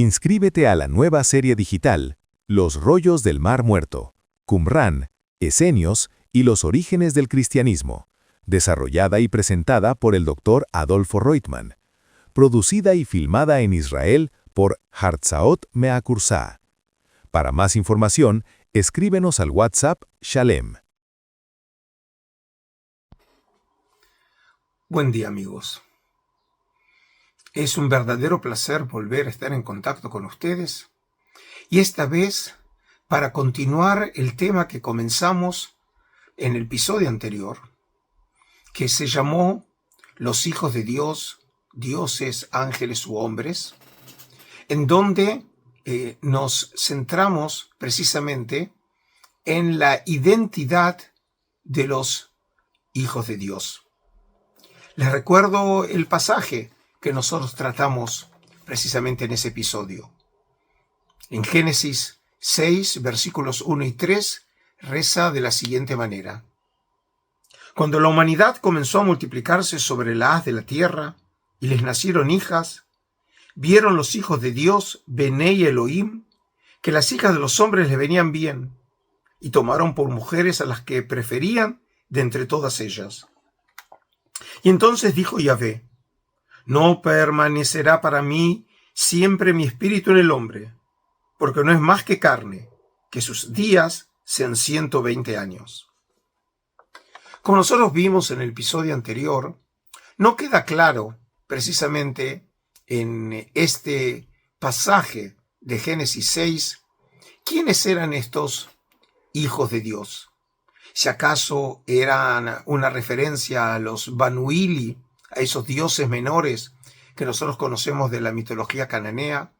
Inscríbete a la nueva serie digital, Los rollos del Mar Muerto, Qumrán, Esenios y los orígenes del cristianismo, desarrollada y presentada por el Dr. Adolfo Reutemann, producida y filmada en Israel por Hartzaot Meakursá. Para más información, escríbenos al WhatsApp Shalem. Buen día, amigos. Es un verdadero placer volver a estar en contacto con ustedes, y esta vez para continuar el tema que comenzamos en el episodio anterior, que se llamó Los hijos de Dios, dioses, ángeles u hombres, en donde nos centramos precisamente en la identidad de los hijos de Dios. Les recuerdo el pasaje que nosotros tratamos precisamente en ese episodio. En Génesis 6, versículos 1 y 3, reza de la siguiente manera. Cuando la humanidad comenzó a multiplicarse sobre la haz de la tierra y les nacieron hijas, vieron los hijos de Dios, Bené y Elohim, que las hijas de los hombres les venían bien, y tomaron por mujeres a las que preferían de entre todas ellas. Y entonces dijo Yahvé, no permanecerá para mí siempre mi espíritu en el hombre, porque no es más que carne, que sus días sean 120 años. Como nosotros vimos en el episodio anterior, no queda claro precisamente en este pasaje de Génesis 6 quiénes eran estos hijos de Dios. Si acaso eran una referencia a los Banuili, a esos dioses menores que nosotros conocemos de la mitología cananea,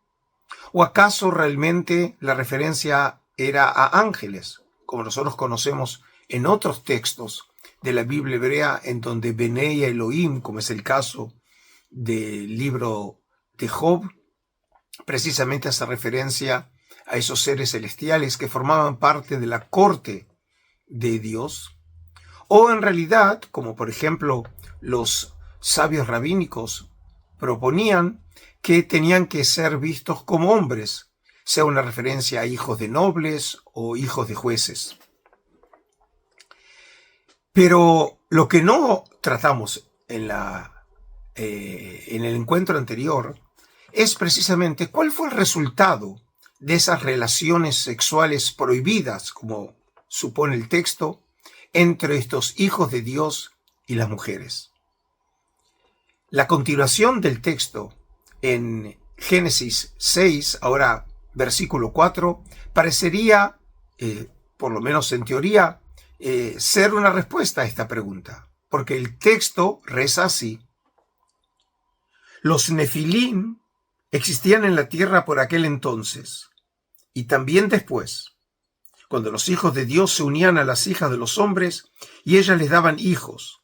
o acaso realmente la referencia era a ángeles, como nosotros conocemos en otros textos de la Biblia hebrea, en donde Bené y Elohim, como es el caso del libro de Job, precisamente hace referencia a esos seres celestiales que formaban parte de la corte de Dios, o en realidad, como por ejemplo los sabios rabínicos proponían, que tenían que ser vistos como hombres, sea una referencia a hijos de nobles o hijos de jueces. Pero lo que no tratamos en el encuentro anterior es precisamente cuál fue el resultado de esas relaciones sexuales prohibidas, como supone el texto, entre estos hijos de Dios y las mujeres. La continuación del texto en Génesis 6, ahora versículo 4, parecería, por lo menos en teoría, ser una respuesta a esta pregunta, porque el texto reza así. Los nefilim existían en la tierra por aquel entonces, y también después, cuando los hijos de Dios se unían a las hijas de los hombres, y ellas les daban hijos.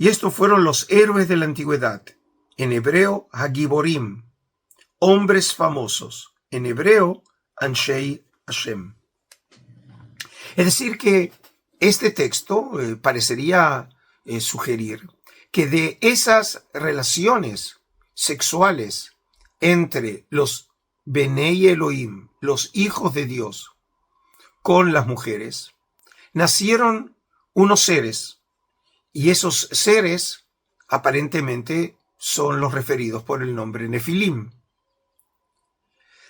Y estos fueron los héroes de la antigüedad, en hebreo, Hagiborim, hombres famosos, en hebreo, Anshei Hashem. Es decir, que este texto parecería sugerir que de esas relaciones sexuales entre los Bené y Elohim, los hijos de Dios, con las mujeres, nacieron unos seres, y esos seres aparentemente son los referidos por el nombre Nefilim.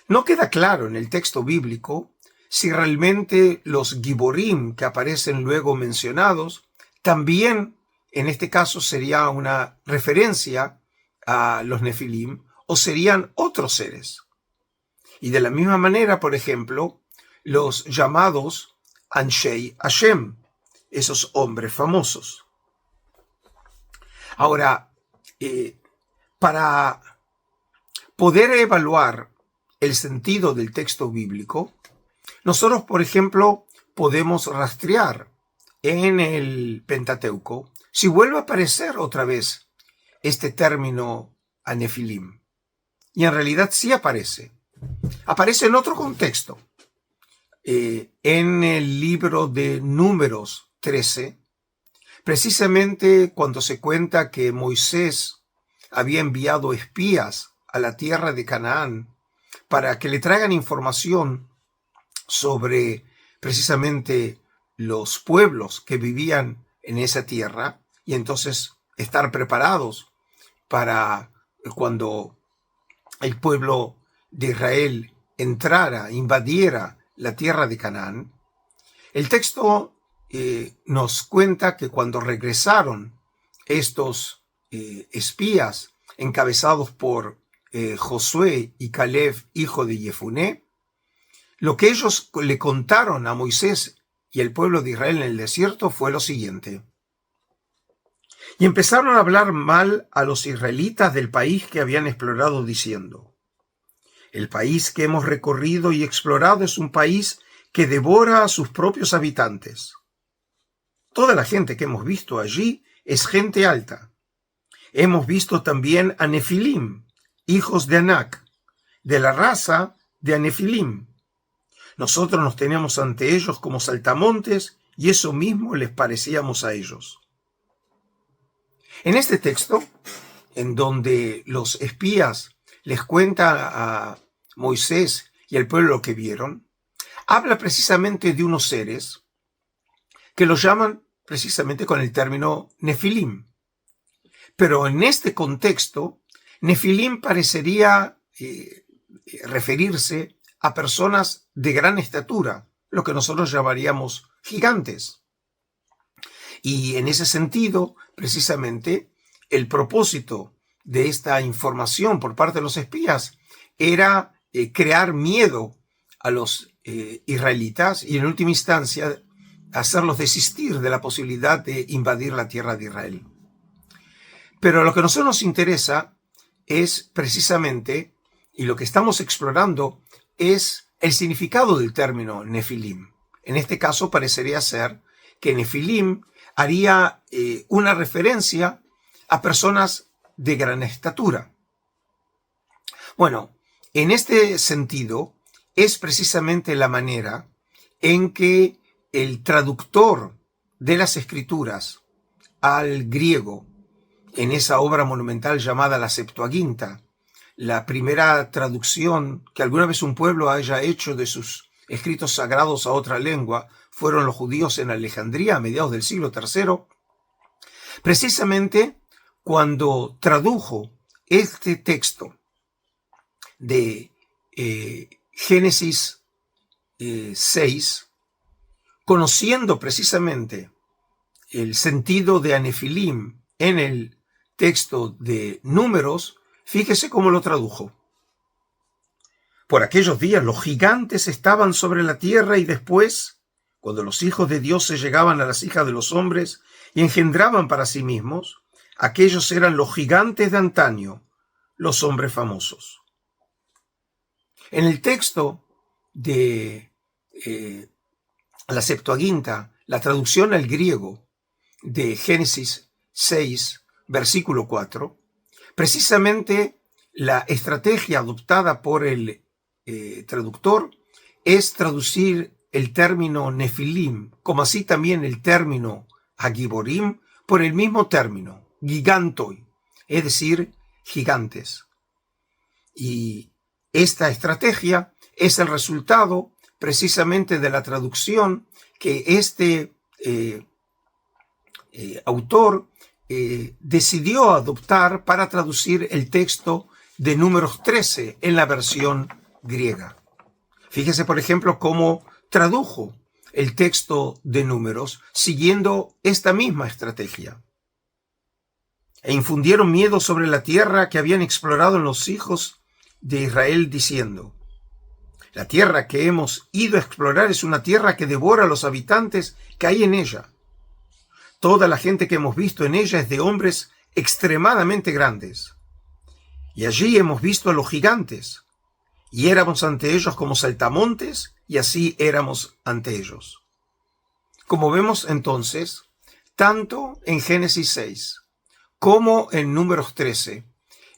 No queda claro en el texto bíblico si realmente los Giborim que aparecen luego mencionados también en este caso sería una referencia a los Nefilim o serían otros seres. Y de la misma manera, por ejemplo, los llamados Anshei Hashem, esos hombres famosos. Ahora, para poder evaluar el sentido del texto bíblico, nosotros, por ejemplo, podemos rastrear en el Pentateuco si vuelve a aparecer otra vez este término Nefilim. Y en realidad sí aparece. Aparece en otro contexto. En el libro de Números 13, precisamente cuando se cuenta que Moisés había enviado espías a la tierra de Canaán para que le traigan información sobre precisamente los pueblos que vivían en esa tierra y entonces estar preparados para cuando el pueblo de Israel entrara, invadiera la tierra de Canaán. El texto nos cuenta que cuando regresaron estos espías encabezados por Josué y Caleb, hijo de Jefuné, lo que ellos le contaron a Moisés y el pueblo de Israel en el desierto fue lo siguiente. Y empezaron a hablar mal a los israelitas del país que habían explorado, diciendo: el país que hemos recorrido y explorado es un país que devora a sus propios habitantes. Toda la gente que hemos visto allí es gente alta. Hemos visto también a Nefilim, hijos de Anac, de la raza de Anefilim. Nosotros nos teníamos ante ellos como saltamontes y eso mismo les parecíamos a ellos. En este texto, en donde los espías les cuentan a Moisés y al pueblo lo que vieron, habla precisamente de unos seres que los llaman precisamente con el término Nefilim. Pero en este contexto, Nefilim parecería referirse a personas de gran estatura, lo que nosotros llamaríamos gigantes. Y en ese sentido, precisamente, el propósito de esta información por parte de los espías era crear miedo a los israelitas y en última instancia hacerlos desistir de la posibilidad de invadir la tierra de Israel. Pero lo que a nosotros nos interesa es precisamente, y lo que estamos explorando, es el significado del término Nefilim. En este caso parecería ser que Nefilim haría una referencia a personas de gran estatura. Bueno, en este sentido es precisamente la manera en que el traductor de las Escrituras al griego, en esa obra monumental llamada la Septuaginta, la primera traducción que alguna vez un pueblo haya hecho de sus escritos sagrados a otra lengua, fueron los judíos en Alejandría a mediados del siglo III. Precisamente cuando tradujo este texto de Génesis 6, conociendo precisamente el sentido de Anefilim en el texto de Números, fíjese cómo lo tradujo. Por aquellos días los gigantes estaban sobre la tierra y después, cuando los hijos de Dios se llegaban a las hijas de los hombres y engendraban para sí mismos, aquellos eran los gigantes de antaño, los hombres famosos. En el texto de la Septuaginta, la traducción al griego de Génesis 6, versículo 4, precisamente la estrategia adoptada por el traductor es traducir el término Nefilim, como así también el término Hagiborim, por el mismo término, gigantoi, es decir, gigantes. Y esta estrategia es el resultado precisamente de la traducción que este autor decidió adoptar para traducir el texto de Números 13 en la versión griega. Fíjese, por ejemplo, cómo tradujo el texto de Números siguiendo esta misma estrategia. E infundieron miedo sobre la tierra que habían explorado los hijos de Israel, diciendo: la tierra que hemos ido a explorar es una tierra que devora a los habitantes que hay en ella. Toda la gente que hemos visto en ella es de hombres extremadamente grandes. Y allí hemos visto a los gigantes, y éramos ante ellos como saltamontes, y así éramos ante ellos. Como vemos entonces, tanto en Génesis 6 como en Números 13,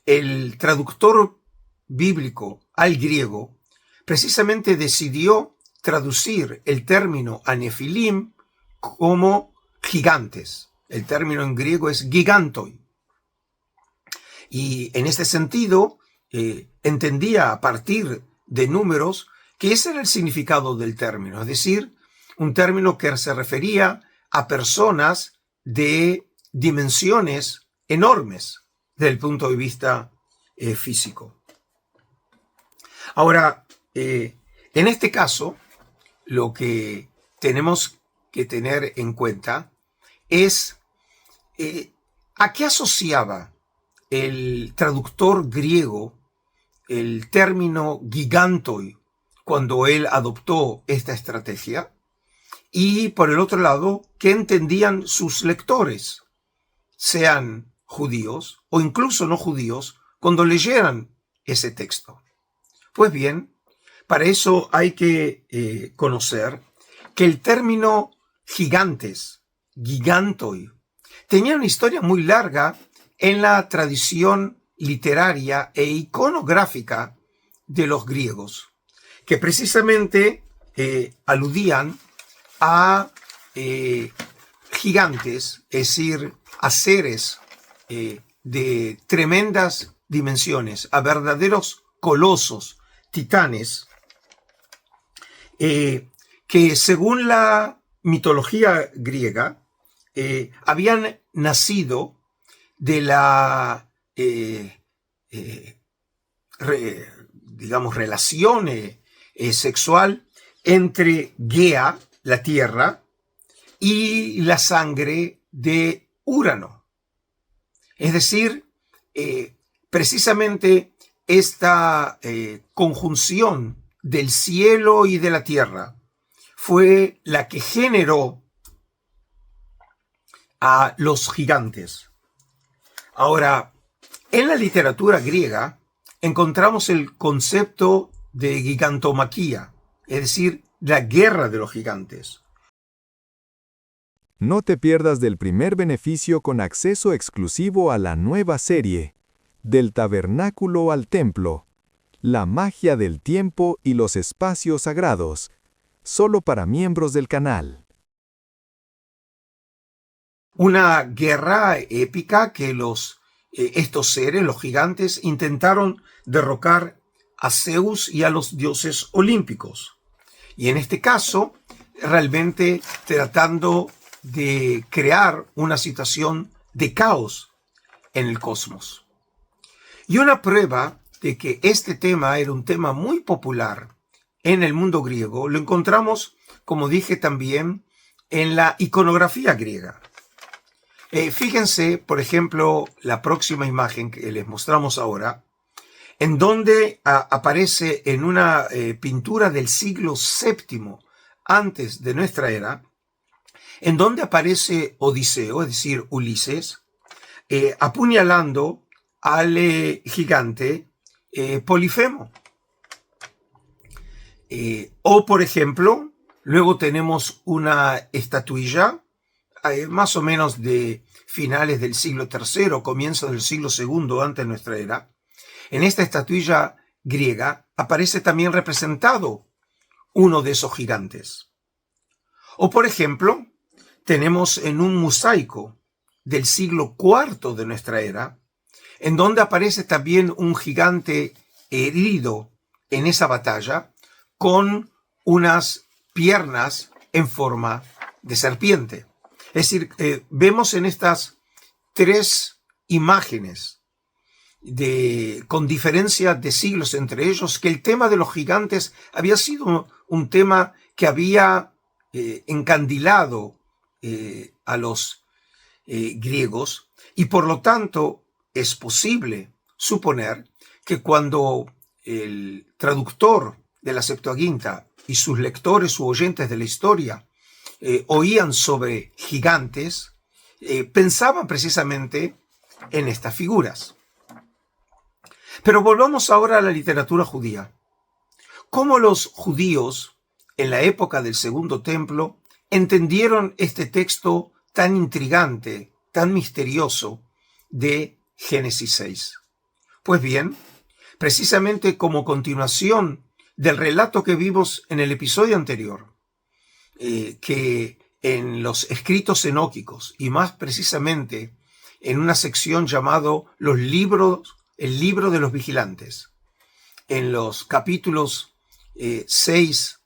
el traductor bíblico al griego precisamente decidió traducir el término Anefilim como gigantes. El término en griego es gigantoi. Y en este sentido, entendía a partir de números, que ese era el significado del término, es decir, un término que se refería a personas de dimensiones enormes desde el punto de vista físico. Ahora, en este caso, lo que tenemos que tener en cuenta es a qué asociaba el traductor griego el término gigantoi cuando él adoptó esta estrategia, y por el otro lado, qué entendían sus lectores, sean judíos o incluso no judíos, cuando leyeran ese texto. Pues bien, para eso hay que conocer que el término gigantes, gigantoi, tenía una historia muy larga en la tradición literaria e iconográfica de los griegos, que precisamente aludían a gigantes, es decir, a seres de tremendas dimensiones, a verdaderos colosos, titanes, que según la mitología griega habían nacido de la relación sexual entre Gea, la tierra, y la sangre de Urano. Es decir, precisamente esta conjunción del cielo y de la tierra fue la que generó a los gigantes. Ahora, en la literatura griega encontramos el concepto de gigantomaquia, es decir, la guerra de los gigantes. No te pierdas del primer beneficio con acceso exclusivo a la nueva serie, Del Tabernáculo al Templo, la magia del tiempo y los espacios sagrados, solo para miembros del canal. Una guerra épica que estos seres, los gigantes, intentaron derrocar a Zeus y a los dioses olímpicos. Y en este caso, realmente tratando de crear una situación de caos en el cosmos. Y una prueba de que este tema era un tema muy popular en el mundo griego, lo encontramos, como dije también, en la iconografía griega. Fíjense, por ejemplo, la próxima imagen que les mostramos ahora, en donde aparece en una pintura del siglo VII antes de nuestra era, en donde aparece Odiseo, es decir, Ulises, apuñalando al gigante Polifemo. O, por ejemplo, luego tenemos una estatuilla más o menos de finales del siglo III, comienzo del siglo II antes de nuestra era. En esta estatuilla griega aparece también representado uno de esos gigantes. O, por ejemplo, tenemos en un mosaico del siglo IV de nuestra era, en donde aparece también un gigante herido en esa batalla, con unas piernas en forma de serpiente. Es decir, vemos en estas tres imágenes con diferencia de siglos entre ellos, que el tema de los gigantes había sido un tema que había encandilado a los griegos, y por lo tanto es posible suponer que cuando el traductor de la Septuaginta y sus lectores u oyentes de la historia oían sobre gigantes, pensaban precisamente en estas figuras. Pero volvamos ahora a la literatura judía. ¿Cómo los judíos en la época del Segundo Templo entendieron este texto tan intrigante, tan misterioso de Génesis 6? Pues bien, precisamente como continuación del relato que vimos en el episodio anterior, que en los escritos enóquicos, y más precisamente en una sección llamado el libro de los vigilantes, en los capítulos 6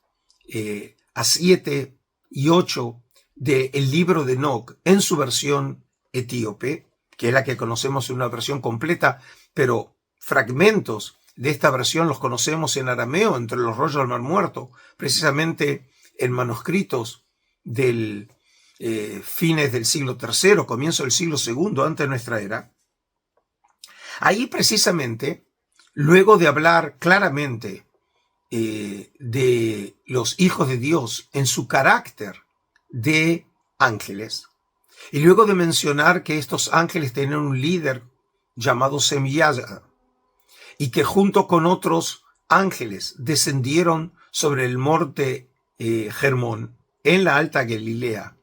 a 7 y 8 del libro de Enoc en su versión etíope, que es la que conocemos en una versión completa, pero fragmentos de esta versión los conocemos en arameo, entre los rollos del Mar Muerto, precisamente en manuscritos del fines del siglo III, comienzo del siglo II antes de nuestra era. Ahí precisamente, luego de hablar claramente de los hijos de Dios en su carácter de ángeles, y luego de mencionar que estos ángeles tenían un líder llamado Semiyaga, y que junto con otros ángeles descendieron sobre el monte Hermón en la Alta Galilea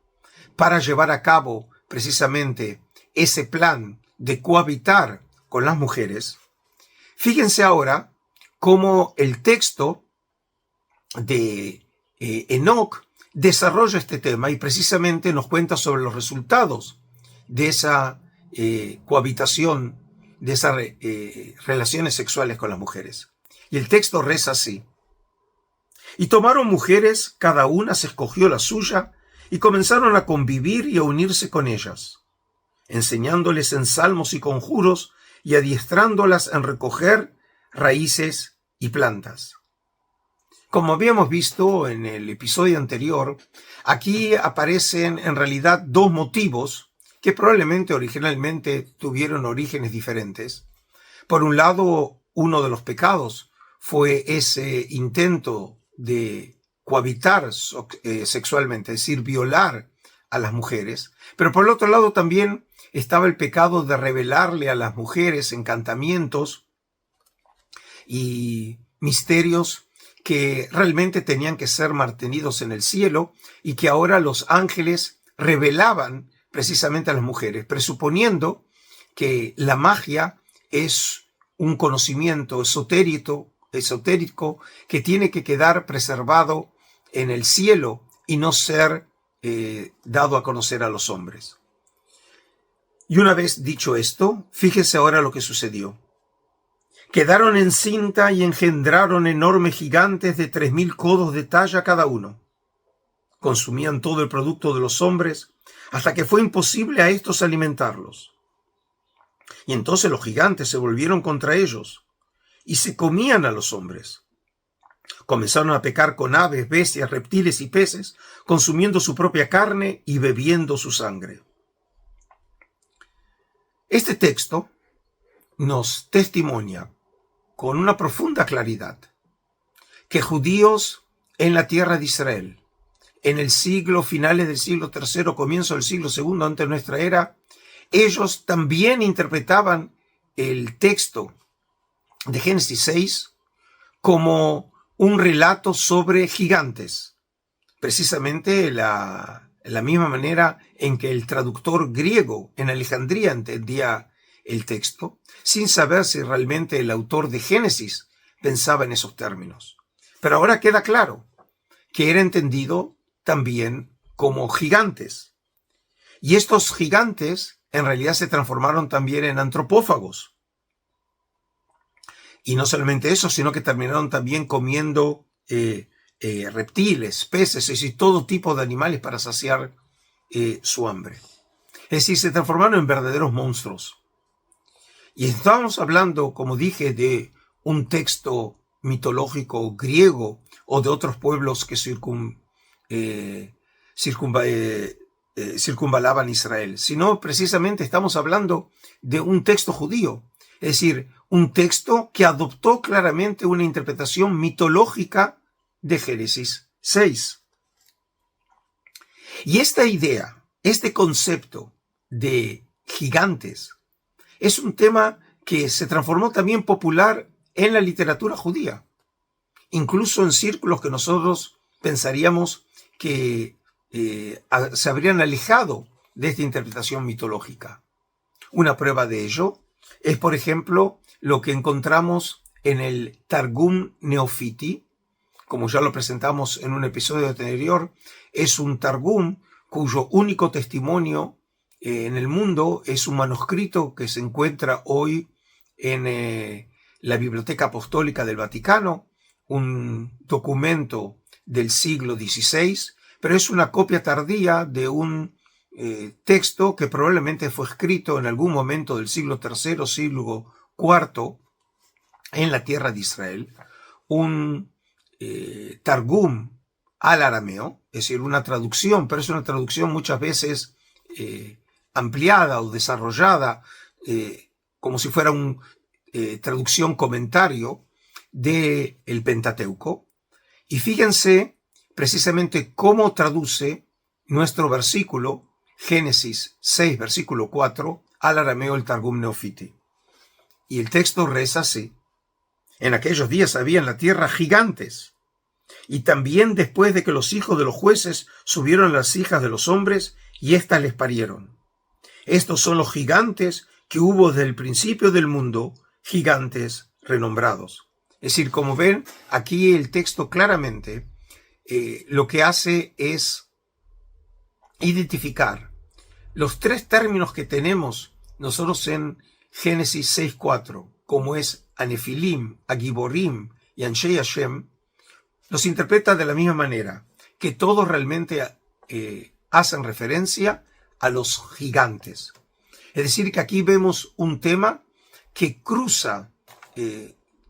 para llevar a cabo precisamente ese plan de cohabitar con las mujeres. Fíjense ahora cómo el texto de Enoc desarrolla este tema y precisamente nos cuenta sobre los resultados de esa cohabitación, de esas relaciones sexuales con las mujeres. Y el texto reza así: y tomaron mujeres, cada una se escogió la suya, y comenzaron a convivir y a unirse con ellas, enseñándoles en salmos y conjuros y adiestrándolas en recoger raíces y plantas. Como habíamos visto en el episodio anterior, aquí aparecen en realidad dos motivos que probablemente originalmente tuvieron orígenes diferentes. Por un lado, uno de los pecados fue ese intento de cohabitar sexualmente, es decir, violar a las mujeres. Pero por el otro lado también estaba el pecado de revelarle a las mujeres encantamientos y misterios que realmente tenían que ser mantenidos en el cielo y que ahora los ángeles revelaban precisamente a las mujeres, presuponiendo que la magia es un conocimiento esotérico que tiene que quedar preservado en el cielo y no ser dado a conocer a los hombres. Y una vez dicho esto, fíjese ahora lo que sucedió. Quedaron en cinta y engendraron enormes gigantes de 3000 codos de talla cada uno. Consumían todo el producto de los hombres hasta que fue imposible a estos alimentarlos. Y entonces los gigantes se volvieron contra ellos y se comían a los hombres. Comenzaron a pecar con aves, bestias, reptiles y peces, consumiendo su propia carne y bebiendo su sangre. Este texto nos testimonia con una profunda claridad que judíos en la tierra de Israel, en el siglo, finales del siglo III, comienzo del siglo II antes de nuestra era, ellos también interpretaban el texto de Génesis 6 como un relato sobre gigantes, precisamente la misma manera en que el traductor griego en Alejandría entendía el texto, sin saber si realmente el autor de Génesis pensaba en esos términos. Pero ahora queda claro que era entendido también como gigantes. Y estos gigantes en realidad se transformaron también en antropófagos. Y no solamente eso, sino que terminaron también comiendo reptiles, peces, es decir, todo tipo de animales para saciar su hambre. Es decir, se transformaron en verdaderos monstruos. Y estamos hablando, como dije, de un texto mitológico griego o de otros pueblos que circunvalaban Israel, sino precisamente estamos hablando de un texto judío, es decir, un texto que adoptó claramente una interpretación mitológica de Génesis 6. Y esta idea, este concepto de gigantes, es un tema que se transformó también popular en la literatura judía, incluso en círculos que nosotros pensaríamos que se habrían alejado de esta interpretación mitológica. Una prueba de ello es, por ejemplo, lo que encontramos en el Targum Neofiti, como ya lo presentamos en un episodio anterior. Es un Targum cuyo único testimonio en el mundo es un manuscrito que se encuentra hoy en la Biblioteca Apostólica del Vaticano, un documento del siglo XVI, pero es una copia tardía de un texto que probablemente fue escrito en algún momento del siglo III, siglo IV, en la tierra de Israel, un Targum al arameo, es decir, una traducción, pero es una traducción muchas veces ampliada o desarrollada, como si fuera una traducción comentario del Pentateuco. Y fíjense precisamente cómo traduce nuestro versículo, Génesis 6, versículo 4, al arameo el Targum Neofiti. Y el texto reza así: en aquellos días había en la tierra gigantes, y también después de que los hijos de los jueces subieron a las hijas de los hombres, y éstas les parieron. Estos son los gigantes que hubo desde el principio del mundo, gigantes renombrados. Es decir, como ven, aquí el texto claramente lo que hace es identificar los tres términos que tenemos nosotros en Génesis 6.4, como es Anefilim, Agiborim y Anshei Hashem, los interpreta de la misma manera, que todos realmente hacen referencia a los gigantes. Es decir, que aquí vemos un tema que cruza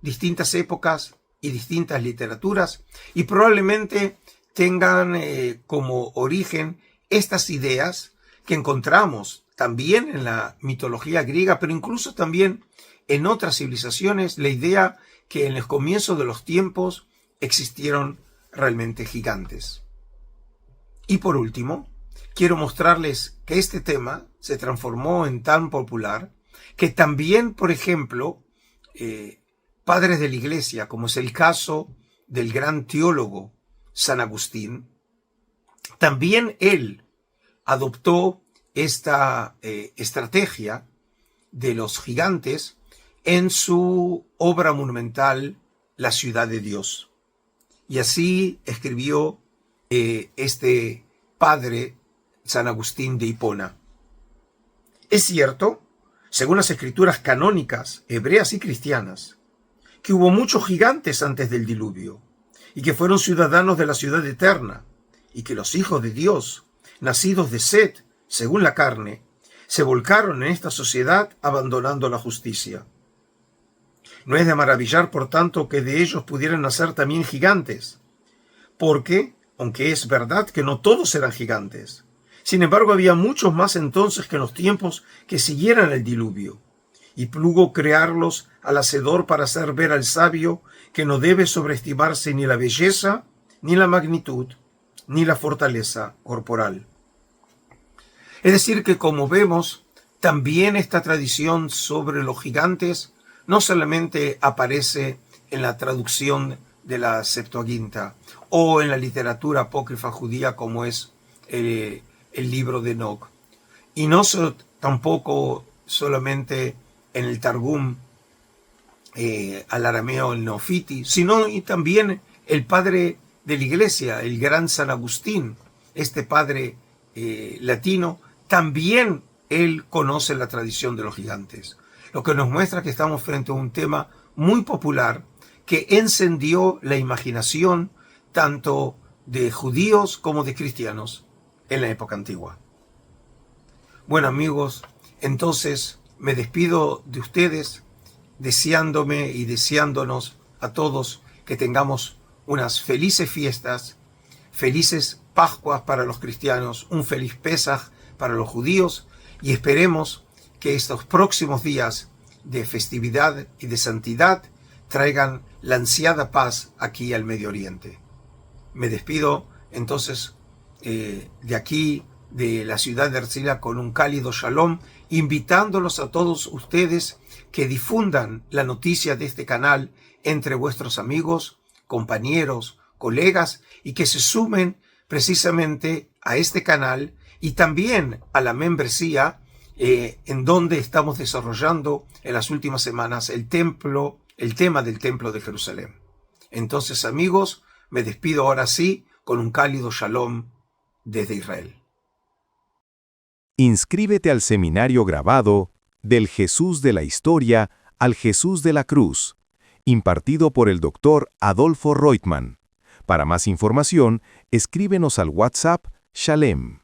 distintas épocas y distintas literaturas, y probablemente tengan como origen estas ideas que encontramos también en la mitología griega, pero incluso también en otras civilizaciones, la idea que en el comienzo de los tiempos existieron realmente gigantes. Y por último, quiero mostrarles que este tema se transformó en tan popular que también, por ejemplo, padres de la Iglesia, como es el caso del gran teólogo San Agustín, también él adoptó esta estrategia de los gigantes en su obra monumental La ciudad de Dios. Y así escribió este padre San Agustín de Hipona. Es cierto, según las escrituras canónicas, hebreas y cristianas, que hubo muchos gigantes antes del diluvio, y que fueron ciudadanos de la ciudad eterna, y que los hijos de Dios, nacidos de Set, según la carne, se volcaron en esta sociedad abandonando la justicia. No es de maravillar, por tanto, que de ellos pudieran nacer también gigantes, porque, aunque es verdad que no todos eran gigantes, sin embargo había muchos más entonces que en los tiempos que siguieran el diluvio, y plugo crearlos al hacedor para hacer ver al sabio que no debe sobreestimarse ni la belleza, ni la magnitud, ni la fortaleza corporal. Es decir, que como vemos, también esta tradición sobre los gigantes no solamente aparece en la traducción de la Septuaginta o en la literatura apócrifa judía como es el libro de Enoch, y no tampoco solamente en el Targum al arameo, el Neofiti, sino y también el padre de la Iglesia, el gran San Agustín, este padre latino, también él conoce la tradición de los gigantes, lo que nos muestra que estamos frente a un tema muy popular que encendió la imaginación tanto de judíos como de cristianos en la época antigua. Bueno, amigos, entonces me despido de ustedes deseándome y deseándonos a todos que tengamos unas felices fiestas, felices Pascuas para los cristianos, un feliz Pesaj para los judíos, y esperemos que estos próximos días de festividad y de santidad traigan la ansiada paz aquí al Medio Oriente. Me despido entonces de aquí, de la ciudad de Herzliya, con un cálido shalom, invitándolos a todos ustedes que difundan la noticia de este canal entre vuestros amigos, compañeros, colegas, y que se sumen precisamente a este canal y también a la membresía en donde estamos desarrollando en las últimas semanas el tema del Templo de Jerusalén. Entonces, amigos, me despido ahora sí con un cálido shalom desde Israel. Inscríbete al seminario grabado Del Jesús de la Historia al Jesús de la Cruz, impartido por el Dr. Adolfo Reutemann. Para más información, escríbenos al WhatsApp Shalem.